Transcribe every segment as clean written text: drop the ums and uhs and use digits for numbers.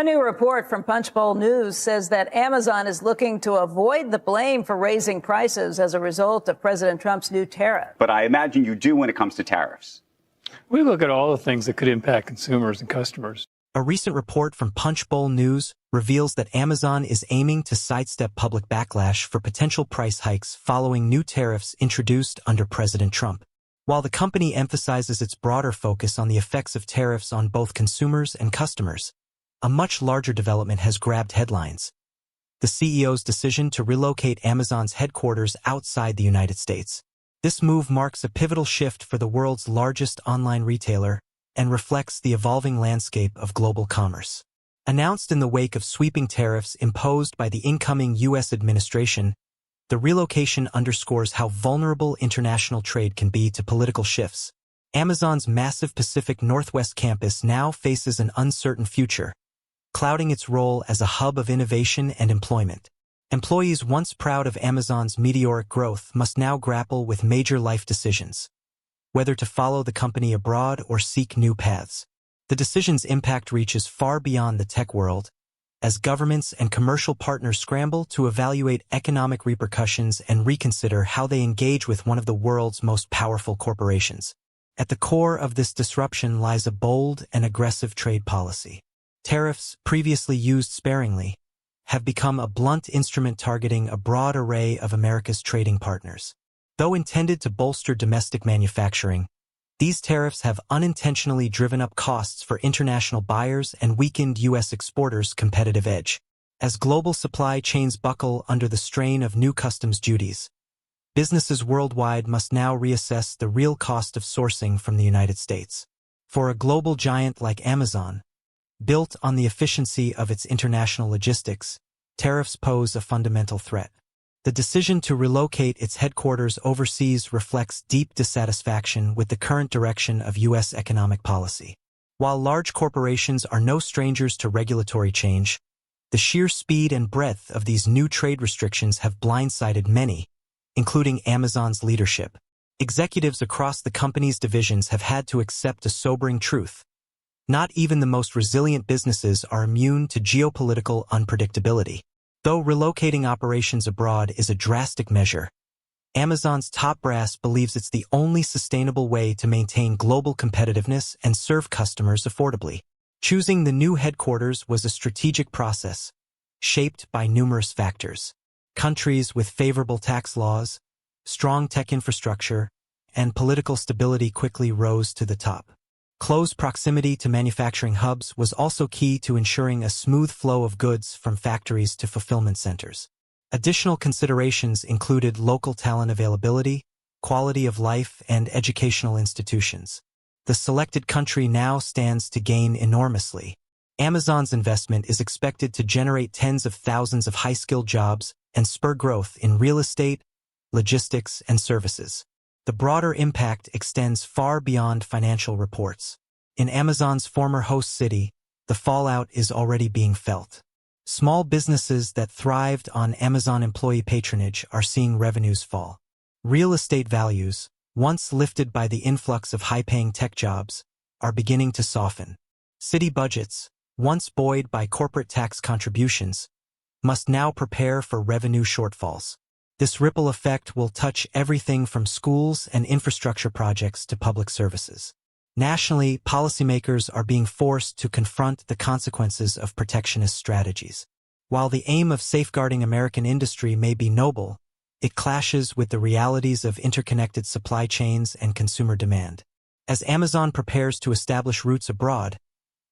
A new report from Punchbowl News says that Amazon is looking to avoid the blame for raising prices as a result of President Trump's new tariff. But I imagine you do when it comes to tariffs. We look at all the things that could impact consumers and customers. A recent report from Punchbowl News reveals that Amazon is aiming to sidestep public backlash for potential price hikes following new tariffs introduced under President Trump. While the company emphasizes its broader focus on the effects of tariffs on both consumers and customers, a much larger development has grabbed headlines: the CEO's decision to relocate Amazon's headquarters outside the United States. This move marks a pivotal shift for the world's largest online retailer and reflects the evolving landscape of global commerce. Announced in the wake of sweeping tariffs imposed by the incoming U.S. administration, the relocation underscores how vulnerable international trade can be to political shifts. Amazon's massive Pacific Northwest campus now faces an uncertain future, clouding its role as a hub of innovation and employment. Employees once proud of Amazon's meteoric growth must now grapple with major life decisions, whether to follow the company abroad or seek new paths. The decision's impact reaches far beyond the tech world, as governments and commercial partners scramble to evaluate economic repercussions and reconsider how they engage with one of the world's most powerful corporations. At the core of this disruption lies a bold and aggressive trade policy. Tariffs, previously used sparingly, have become a blunt instrument targeting a broad array of America's trading partners. Though intended to bolster domestic manufacturing, these tariffs have unintentionally driven up costs for international buyers and weakened U.S. exporters' competitive edge. As global supply chains buckle under the strain of new customs duties, businesses worldwide must now reassess the real cost of sourcing from the United States. For a global giant like Amazon, built on the efficiency of its international logistics, tariffs pose a fundamental threat. The decision to relocate its headquarters overseas reflects deep dissatisfaction with the current direction of U.S. economic policy. While large corporations are no strangers to regulatory change, the sheer speed and breadth of these new trade restrictions have blindsided many, including Amazon's leadership. Executives across the company's divisions have had to accept a sobering truth: not even the most resilient businesses are immune to geopolitical unpredictability. Though relocating operations abroad is a drastic measure, Amazon's top brass believes it's the only sustainable way to maintain global competitiveness and serve customers affordably. Choosing the new headquarters was a strategic process, shaped by numerous factors. Countries with favorable tax laws, strong tech infrastructure, and political stability quickly rose to the top. Close proximity to manufacturing hubs was also key to ensuring a smooth flow of goods from factories to fulfillment centers. Additional considerations included local talent availability, quality of life, and educational institutions. The selected country now stands to gain enormously. Amazon's investment is expected to generate tens of thousands of high-skilled jobs and spur growth in real estate, logistics, and services. The broader impact extends far beyond financial reports. In Amazon's former host city, the fallout is already being felt. Small businesses that thrived on Amazon employee patronage are seeing revenues fall. Real estate values, once lifted by the influx of high-paying tech jobs, are beginning to soften. City budgets, once buoyed by corporate tax contributions, must now prepare for revenue shortfalls. This ripple effect will touch everything from schools and infrastructure projects to public services. Nationally, policymakers are being forced to confront the consequences of protectionist strategies. While the aim of safeguarding American industry may be noble, it clashes with the realities of interconnected supply chains and consumer demand. As Amazon prepares to establish roots abroad,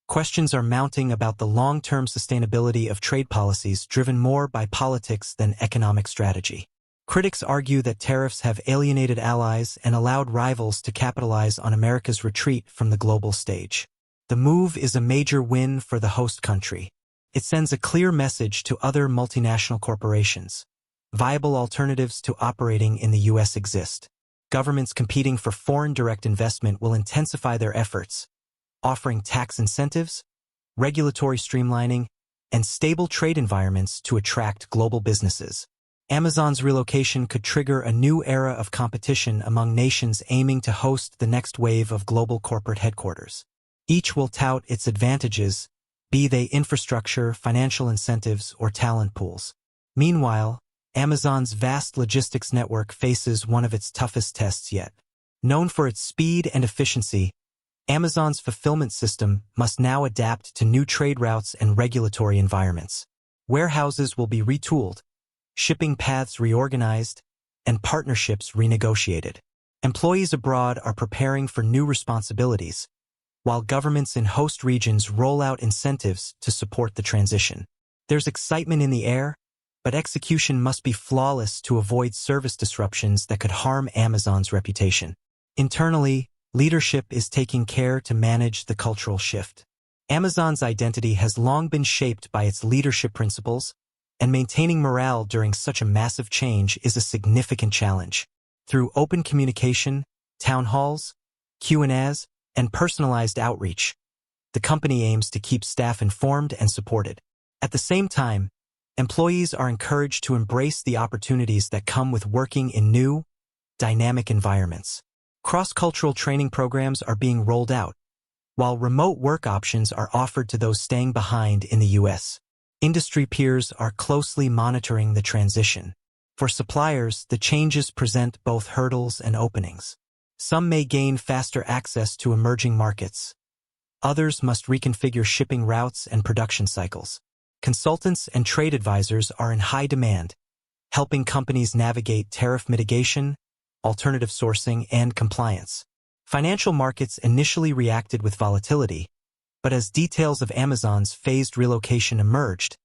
questions are mounting about the long-term sustainability of trade policies driven more by politics than economic strategy. Critics argue that tariffs have alienated allies and allowed rivals to capitalize on America's retreat from the global stage. The move is a major win for the host country. It sends a clear message to other multinational corporations. Viable alternatives to operating in the U.S. exist. Governments competing for foreign direct investment will intensify their efforts, offering tax incentives, regulatory streamlining, and stable trade environments to attract global businesses. Amazon's relocation could trigger a new era of competition among nations aiming to host the next wave of global corporate headquarters. Each will tout its advantages, be they infrastructure, financial incentives, or talent pools. Meanwhile, Amazon's vast logistics network faces one of its toughest tests yet. Known for its speed and efficiency, Amazon's fulfillment system must now adapt to new trade routes and regulatory environments. Warehouses will be retooled, shipping paths reorganized, and partnerships renegotiated. Employees abroad are preparing for new responsibilities, while governments in host regions roll out incentives to support the transition. There's excitement in the air, but execution must be flawless to avoid service disruptions that could harm Amazon's reputation. Internally, leadership is taking care to manage the cultural shift. Amazon's identity has long been shaped by its leadership principles, and maintaining morale during such a massive change is a significant challenge. Through open communication, town halls, Q&As, and personalized outreach, the company aims to keep staff informed and supported. At the same time, employees are encouraged to embrace the opportunities that come with working in new, dynamic environments. Cross-cultural training programs are being rolled out, while remote work options are offered to those staying behind in the U.S. Industry peers are closely monitoring the transition. For suppliers, the changes present both hurdles and openings. Some may gain faster access to emerging markets. Others must reconfigure shipping routes and production cycles. Consultants and trade advisors are in high demand, helping companies navigate tariff mitigation, alternative sourcing, and compliance. Financial markets initially reacted with volatility, but as details of Amazon's phased relocation emerged,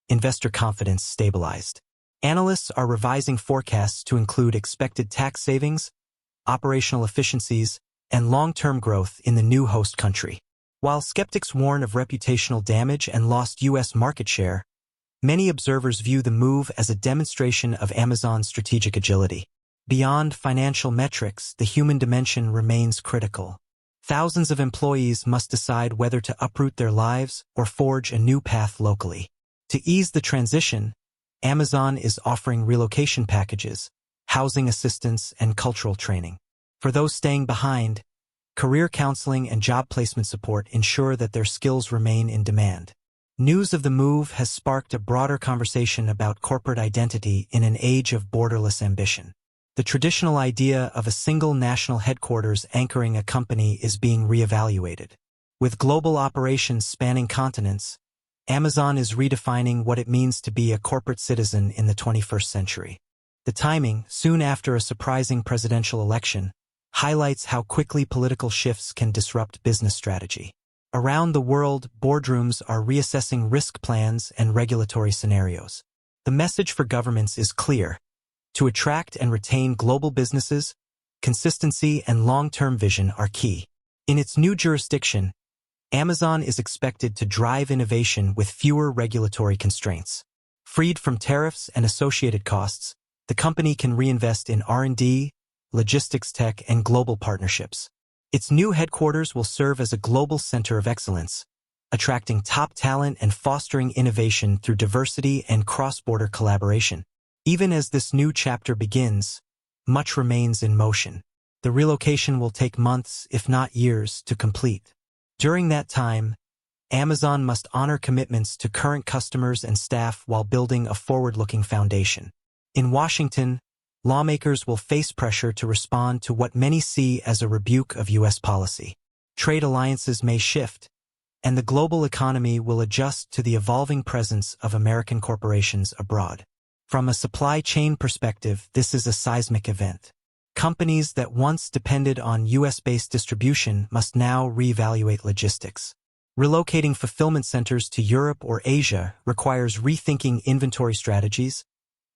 investor confidence stabilized. Analysts are revising forecasts to include expected tax savings, operational efficiencies, and long-term growth in the new host country. While skeptics warn of reputational damage and lost U.S. market share, many observers view the move as a demonstration of Amazon's strategic agility. Beyond financial metrics, the human dimension remains critical. Thousands of employees must decide whether to uproot their lives or forge a new path locally. To ease the transition, Amazon is offering relocation packages, housing assistance, and cultural training. For those staying behind, career counseling and job placement support ensure that their skills remain in demand. News of the move has sparked a broader conversation about corporate identity in an age of borderless ambition. The traditional idea of a single national headquarters anchoring a company is being reevaluated. With global operations spanning continents, Amazon is redefining what it means to be a corporate citizen in the 21st century. The timing, soon after a surprising presidential election, highlights how quickly political shifts can disrupt business strategy. Around the world, boardrooms are reassessing risk plans and regulatory scenarios. The message for governments is clear. To attract and retain global businesses, consistency and long-term vision are key. In its new jurisdiction, Amazon is expected to drive innovation with fewer regulatory constraints. Freed from tariffs and associated costs, the company can reinvest in R&D, logistics tech, and global partnerships. Its new headquarters will serve as a global center of excellence, attracting top talent and fostering innovation through diversity and cross-border collaboration. Even as this new chapter begins, much remains in motion. The relocation will take months, if not years, to complete. During that time, Amazon must honor commitments to current customers and staff while building a forward-looking foundation. In Washington, lawmakers will face pressure to respond to what many see as a rebuke of U.S. policy. Trade alliances may shift, and the global economy will adjust to the evolving presence of American corporations abroad. From a supply chain perspective, this is a seismic event. Companies that once depended on U.S.-based distribution must now reevaluate logistics. Relocating fulfillment centers to Europe or Asia requires rethinking inventory strategies,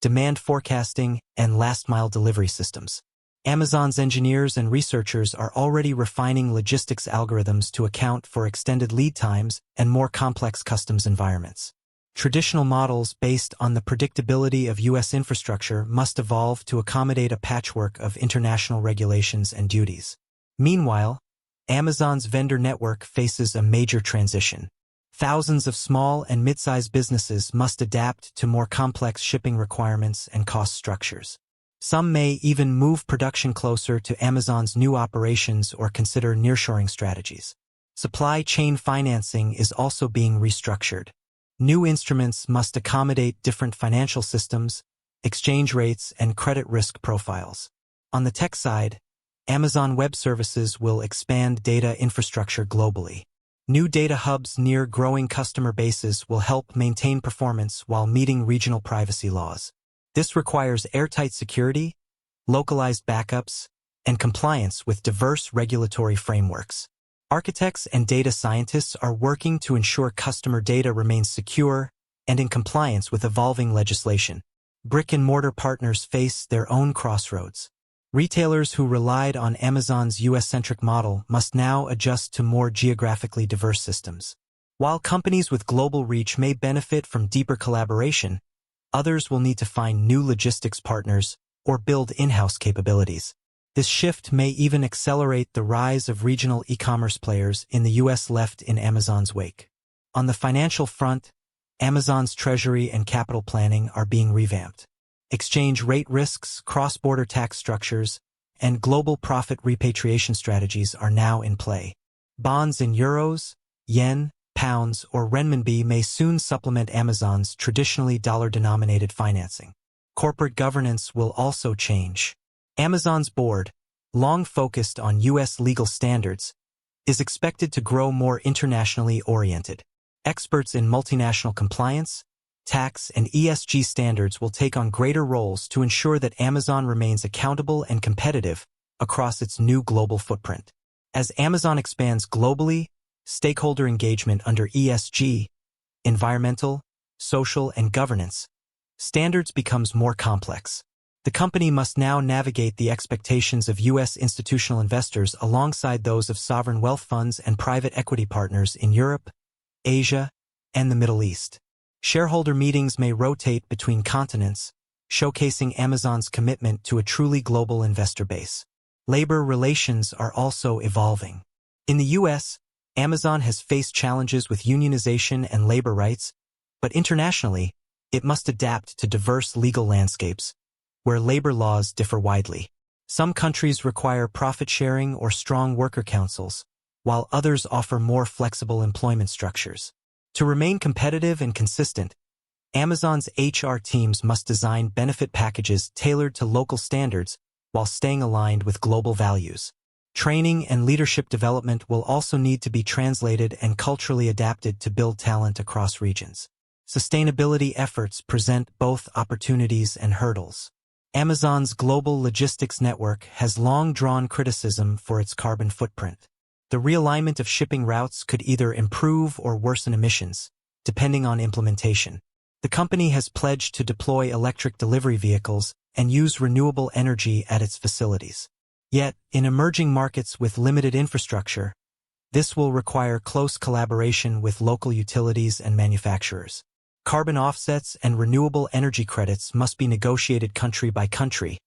demand forecasting, and last-mile delivery systems. Amazon's engineers and researchers are already refining logistics algorithms to account for extended lead times and more complex customs environments. Traditional models based on the predictability of U.S. infrastructure must evolve to accommodate a patchwork of international regulations and duties. Meanwhile, Amazon's vendor network faces a major transition. Thousands of small and mid-sized businesses must adapt to more complex shipping requirements and cost structures. Some may even move production closer to Amazon's new operations or consider nearshoring strategies. Supply chain financing is also being restructured. New instruments must accommodate different financial systems, exchange rates, and credit risk profiles. On the tech side, Amazon Web Services will expand data infrastructure globally. New data hubs near growing customer bases will help maintain performance while meeting regional privacy laws. This requires airtight security, localized backups, and compliance with diverse regulatory frameworks. Architects and data scientists are working to ensure customer data remains secure and in compliance with evolving legislation. Brick-and-mortar partners face their own crossroads. Retailers who relied on Amazon's US-centric model must now adjust to more geographically diverse systems. While companies with global reach may benefit from deeper collaboration, others will need to find new logistics partners or build in-house capabilities. This shift may even accelerate the rise of regional e-commerce players in the US left in Amazon's wake. On the financial front, Amazon's treasury and capital planning are being revamped. Exchange rate risks, cross-border tax structures, and global profit repatriation strategies are now in play. Bonds in euros, yen, pounds, or renminbi may soon supplement Amazon's traditionally dollar-denominated financing. Corporate governance will also change. Amazon's board, long focused on U.S. legal standards, is expected to grow more internationally oriented. Experts in multinational compliance, tax, and ESG standards will take on greater roles to ensure that Amazon remains accountable and competitive across its new global footprint. As Amazon expands globally, stakeholder engagement under ESG, environmental, social, and governance, standards becomes more complex. The company must now navigate the expectations of U.S. institutional investors alongside those of sovereign wealth funds and private equity partners in Europe, Asia, and the Middle East. Shareholder meetings may rotate between continents, showcasing Amazon's commitment to a truly global investor base. Labor relations are also evolving. In the U.S., Amazon has faced challenges with unionization and labor rights, but internationally, it must adapt to diverse legal landscapes, where labor laws differ widely. Some countries require profit sharing or strong worker councils, while others offer more flexible employment structures. To remain competitive and consistent, Amazon's HR teams must design benefit packages tailored to local standards while staying aligned with global values. Training and leadership development will also need to be translated and culturally adapted to build talent across regions. Sustainability efforts present both opportunities and hurdles. Amazon's global logistics network has long drawn criticism for its carbon footprint. The realignment of shipping routes could either improve or worsen emissions, depending on implementation. The company has pledged to deploy electric delivery vehicles and use renewable energy at its facilities. Yet, in emerging markets with limited infrastructure, this will require close collaboration with local utilities and manufacturers. Carbon offsets and renewable energy credits must be negotiated country by country,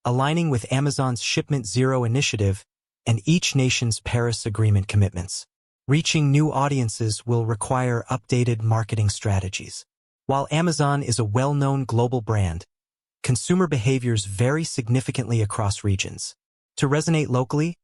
aligning with Amazon's Shipment Zero initiative and each nation's Paris Agreement commitments. Reaching new audiences will require updated marketing strategies. While Amazon is a well-known global brand, consumer behaviors vary significantly across regions. To resonate locally,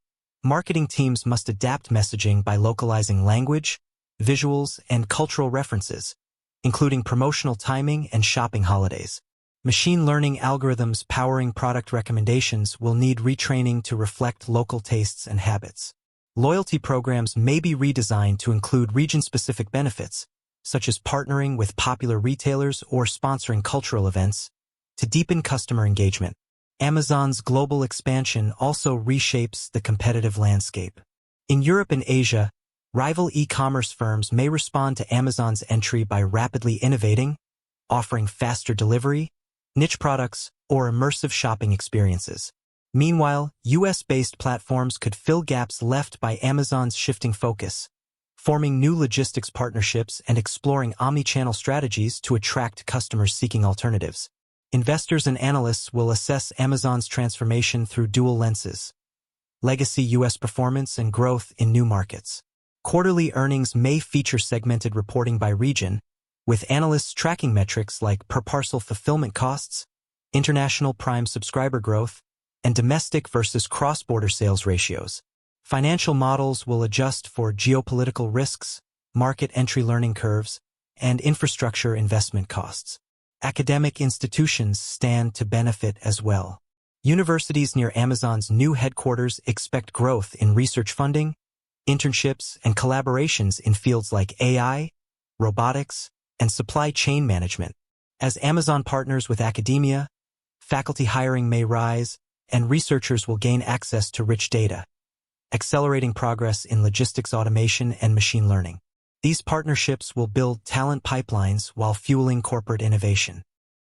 marketing teams must adapt messaging by localizing language, visuals, and cultural references, including promotional timing and shopping holidays. Machine learning algorithms powering product recommendations will need retraining to reflect local tastes and habits. Loyalty programs may be redesigned to include region-specific benefits, such as partnering with popular retailers or sponsoring cultural events, to deepen customer engagement. Amazon's global expansion also reshapes the competitive landscape. In Europe and Asia, rival e-commerce firms may respond to Amazon's entry by rapidly innovating, offering faster delivery, niche products, or immersive shopping experiences. Meanwhile, US-based platforms could fill gaps left by Amazon's shifting focus, forming new logistics partnerships and exploring omni-channel strategies to attract customers seeking alternatives. Investors and analysts will assess Amazon's transformation through dual lenses: legacy US performance and growth in new markets. Quarterly earnings may feature segmented reporting by region, with analysts tracking metrics like per-parcel fulfillment costs, international Prime subscriber growth, and domestic versus cross-border sales ratios. Financial models will adjust for geopolitical risks, market entry learning curves, and infrastructure investment costs. Academic institutions stand to benefit as well. Universities near Amazon's new headquarters expect growth in research funding, internships, and collaborations in fields like AI, robotics, and supply chain management. As Amazon partners with academia, faculty hiring may rise, and researchers will gain access to rich data, accelerating progress in logistics automation and machine learning. These partnerships will build talent pipelines while fueling corporate innovation.